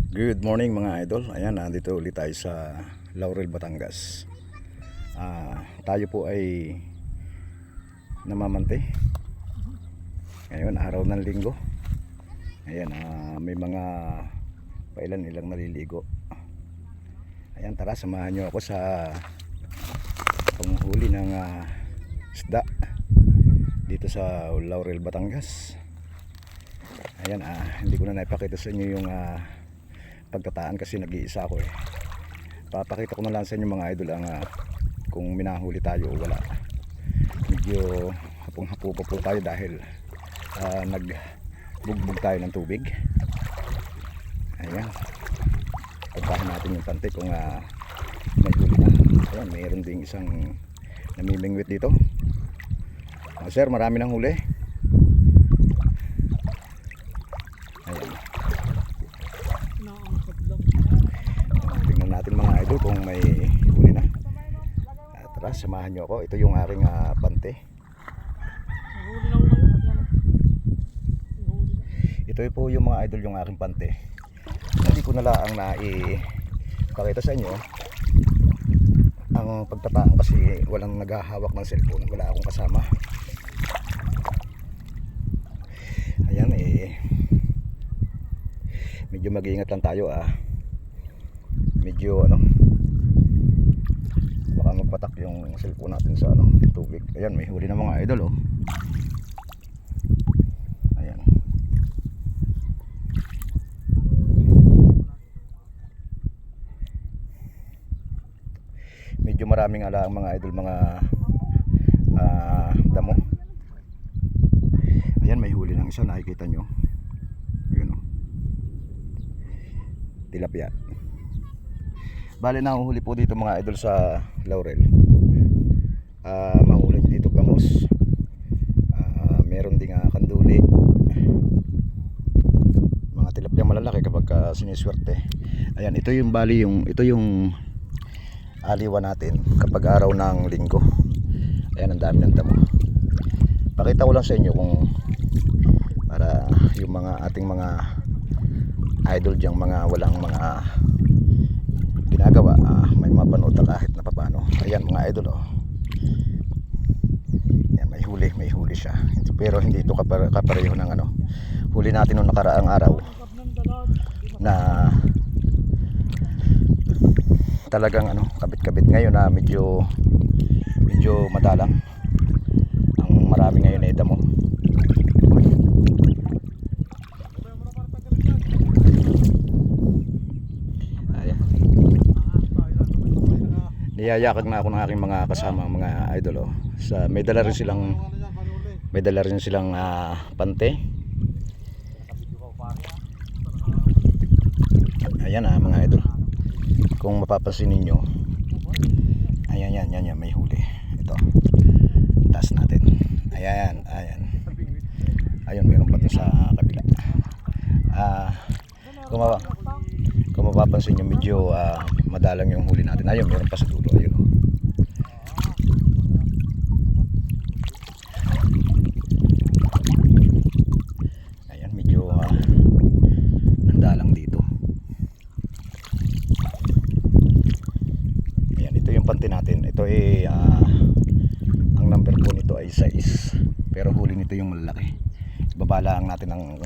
Good morning mga idol. Ayan, nandito ulit tayo sa Laurel, Batangas. Tayo po ay namamante. Ngayon, araw ng linggo. Ayan, may mga ilang naliligo. Ayan, tara, samahan nyo ako sa panghuli ng isda dito sa Laurel, Batangas. Ayan, hindi ko na naipakita sa inyo yung pagtataan kasi nag-iisa ako eh. Papakita ko na lang sa inyo mga idol ang kung minahuli tayo o wala. Medyo hapong-hapo pa po tayo dahil nagbugbog tayo ng tubig. Ayan, pagkahan natin yung pante kung may huli na. Ayan, mayroon ding isang namimingwit dito. Sir, marami ng huli. Tingnan natin mga idol kung may huli na. Tara, samahan nyo ako. Ito yung aking pante. Ito po yung mga idol, yung aking pante. Hindi ko na lang naipakita sa inyo ang pagtataan kasi walang naghahawak ng cellphone. Wala akong kasama. Ayan medyo mag-iingat lang tayo medyo baka magpatak yung cellphone natin sa tubig. Ayan, may huli na mga idol Ayan, medyo maraming alaang mga idol, mga damo. Ayan, may huli ng isa, nakikita nyo. Ayan, tilapia. Bale, nahuhuli po dito mga idol sa Laurel. Mahuli dito bangus. Meron ding kanduli. Mga tilapia malalaki kapag siniswerte. Ayan, ito yung ito yung aliwa natin kapag araw ng linggo. Ayan, ang dami ng damo. Pakita ko lang sa inyo kung para yung mga ating mga idol diyang mga walang mga ginagawa, may mapanood na kahit na paano. Ayan mga idol Ayan, may huli siya, pero hindi ito kapareho ng huli natin noong nakaraang araw na talagang kabit-kabit. Ngayon medyo madalang. Ang marami ngayon na damo. Niyayakag na ako ng aking mga kasama, mga idol may dala rin silang pante. Ayan mga idol, kung mapapansin ninyo, ayan, may huli. Ito, taas natin. Ayan, meron pa dun sa kabila. Kung mapapansin nyo, medyo madalang yung huli natin. Ayun, meron pa sa dulo. Ayun Ayan, medyo nandalang dito. Ayan, ito yung pante natin. Ito ang number po nito ay 6, pero huli nito yung malaki. Babalaan natin ng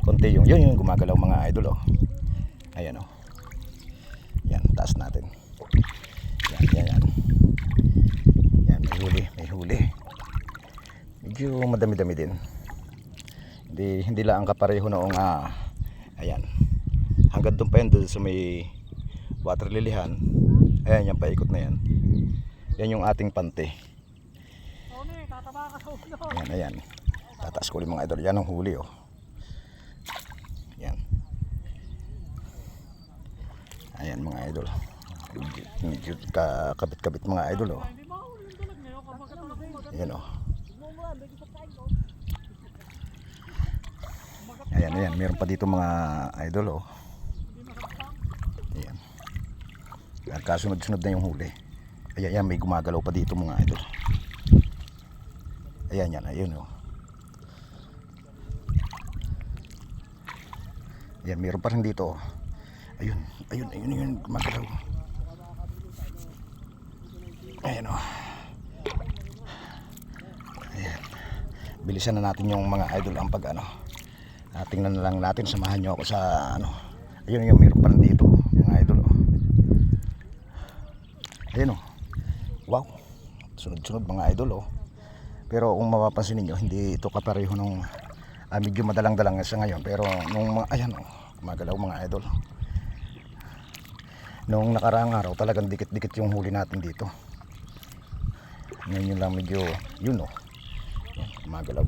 konti yun yung gumagalaw mga idol Ayan yan, taas natin. Yan, may huli. Medyo madami-dami din. Hindi lang ang kapareho noong ayan, hanggang doon pa yan, doon sa may water lilihan. Ayan, yung paikot na yan. Yan yung ating pante. Ayan, tataas ko ulit mga idol. Yan ang huli Yan. Ayan mga idol, medyo kabit-kabit mga idol Ayan Ayan, meron pa dito mga idol Ayan, kasunod-sunod na yung huli. Ayan, may gumagalaw pa dito mga idol. Ayun Ayan, meron pa rin dito Ayun, ayun, ayun, ayun, gumagalaw. Ayan o. Ayan. Bilisan na natin yung mga idol ang pag ano. Tingnan na lang natin, samahan nyo ako sa ano. Ayun yung meron pa rin dito mga idol o. Ayan o. Wow. Sunod-sunod mga idol o. Pero kung mapapansin niyo, hindi ito kapareho nung medyo madalang-dalang sa ngayon. Pero nung ayan o, gumagalaw mga idol. Nung nakaraang araw talagang dikit-dikit yung huli natin dito. Ngayon yun lang medyo yun o. Yan, gumagalaw.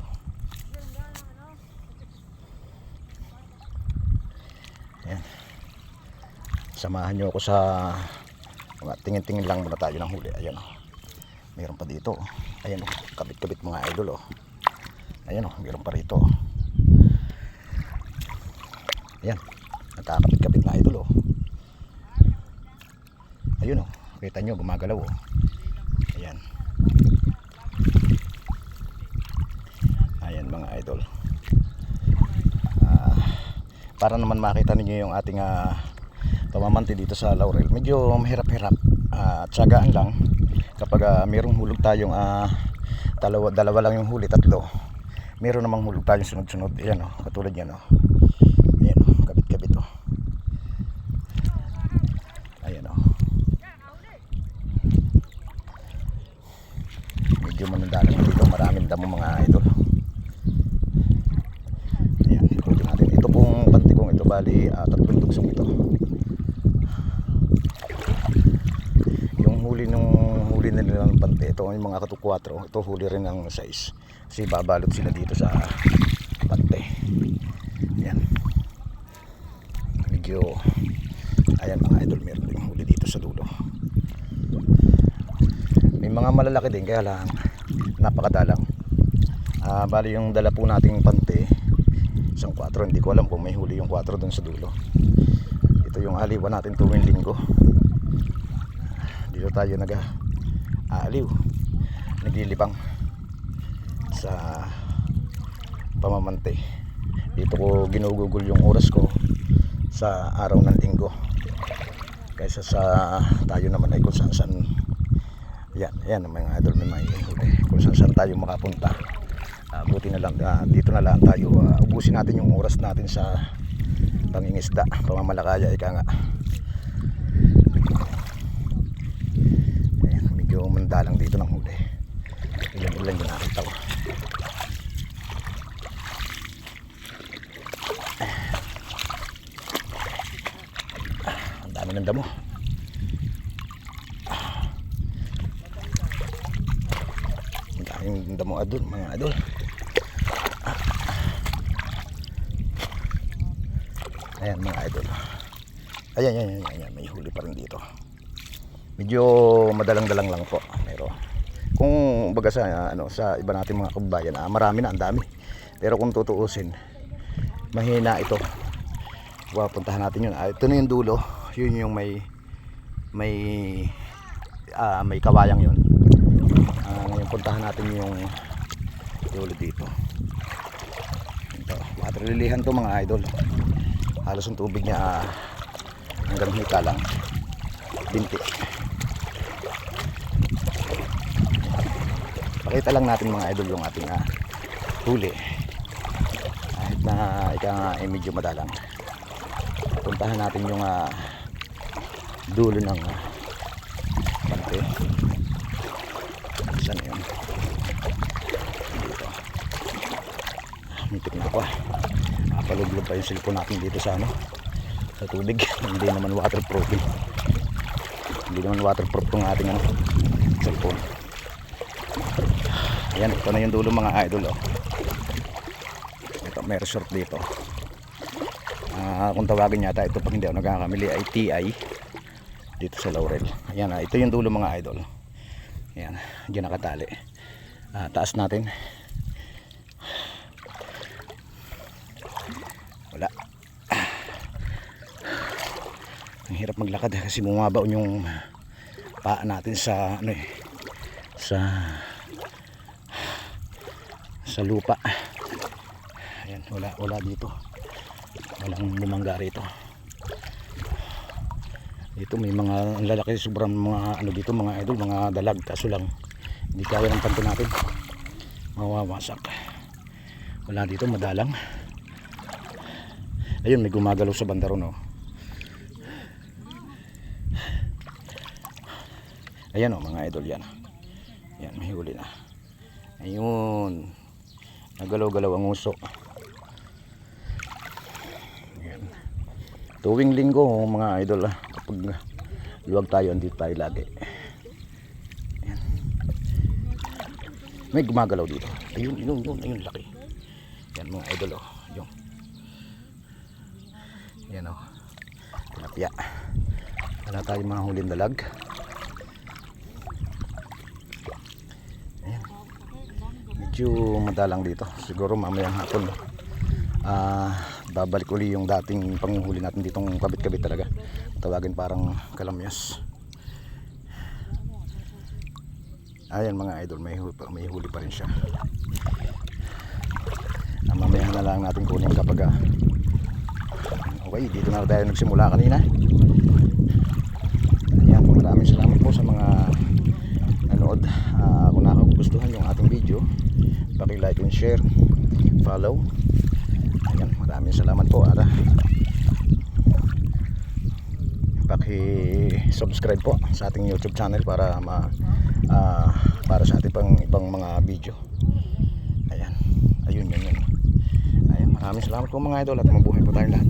Yan. Samahan nyo ako sa tingin-tingin lang muna tayo ng huli. Ayan o. Meron pa dito. Ayan o. Kabit-kabit mga idol o. Ayan o. Meron pa rito. Ayan. Nagkakabit-kabit na idol o. Ayun o. Kita nyo gumagalaw o. Ayan. Ayan mga idol. Para naman makita niyo yung ating pamamanti dito sa Laurel. Medyo mahirap-hirap. Tiyagaan lang. Kapag mayroong hulog tayong dalawa lang yung huli, tatlo. Meron namang hulog tayong sunod-sunod. Ayan o. Katulad yan o. Ayan o. Kabit-kabit o. Ayan o. Medyo manandalan dito. Maraming damo mga idol. Ayan. Ikutin natin. Ito pong panti kong ito. Bali, tatlong tugsong ito. Yung huli na nilang panti. Ito yung mga katu-4. Ito huli rin ng size. Kasi babalot sila dito sa panti. Ayan. Medyo ayan mga idol. Meron din huli dito sa dulo. May mga malalaki din. Kaya lang napakadalang. Bali yung dala po nating panti isang 4, hindi ko alam kung may huli yung 4 dun sa dulo. Ito yung aliwan natin tuwing linggo. Dito tayo nag-aaliw, naglilibang sa pamamante. Dito ko ginugugol yung oras ko sa araw ng linggo kaysa sa tayo naman ay kung saan saan. Yan mga idol, may huli kung saan saan tayo makapunta. Buti na lang dito na lang tayo ubusin natin yung oras natin sa pangingisda, pamamalakaya, ika nga. Ayan, medyo mandalang dito ng huli. Ilan yung nakita ko. Ang dami ng damo. Ang daming damo adol mga idol. Ayan mga idol. Ayan, may huli pa rin dito. Medyo madalang-dalang lang po. Pero kung baga sa sa iba nating mga kababayan, marami na, ang dami. Pero kung tutuusin, mahina ito. Wow, puntahan natin yun. Ito na yung dulo. Yun yung may kawayang yun. Ngayon puntahan natin yung dulo dito. Ito, waterlilihan to mga idol. Halos ang tubig niya hanggang hita lang, binti. Pakita lang natin mga idol yung ating huli. Kahit na ika nga ay medyo madalang. Puntahan natin yung dulo ng bante. Saan yun? Dito. Mitik na ako. Paluglob pa yung cellphone natin dito sa sa tubig. Hindi naman waterproof. Hindi naman waterproof tong ating cellphone. Ayan, ito na yung dulo mga idol oh. Ito, may resort dito. Kung tawagin yata ito pag hindi ako nagkakamili ay TI dito sa Laurel. Ayan, ito yung dulo mga idol. Ayan, diyan nakatali. Taas natin. Wala. Ang hirap maglakad kasi bumabaon yung paa natin sa sa lupa. Ayan, wala dito. Walang bumangga rito. Dito may mga ang lalaki, sobrang mga ano dito mga idol, mga dalag, kaso lang hindi kaya ng panto natin, mawawasak. Wala dito, madalang. Ayun, may gumagalaw sa banda ron, oh. Ayan, oh, mga idol, yan. Yan, may huli na. Ayun, nagalaw-galaw ang uso. Ayan. Tuwing linggo, mga idol, kapag luwag tayo, andito tayo lagi. Ayan. May gumagalaw dito. Ayun, ayun, laki. Yan, mga idol, oh. Yung. Yan, oh. Tilapia. Wala tayong mga huling dalag. Ayan. Medyo madalang dito. Siguro mamayang hapon, babalik uli yung dating panguhuli natin ditong kabit-kabit talaga. Tawagin parang kalamyas. Ayan, mga idol, may huli pa rin siya. Mamaya na lang natin kunin kapag okay, dito na tayo nagsimula kanina. Ayan, maraming salamat po sa mga nanood. Kung nakagustuhan yung ating video, paki-like and share, follow. Ayan, maraming salamat po. Paki-subscribe po sa ating YouTube channel para para sa ating pang ibang mga video. Ayan, ayun. Ayan, maraming salamat po mga idol at mabuhay po tayong lahat.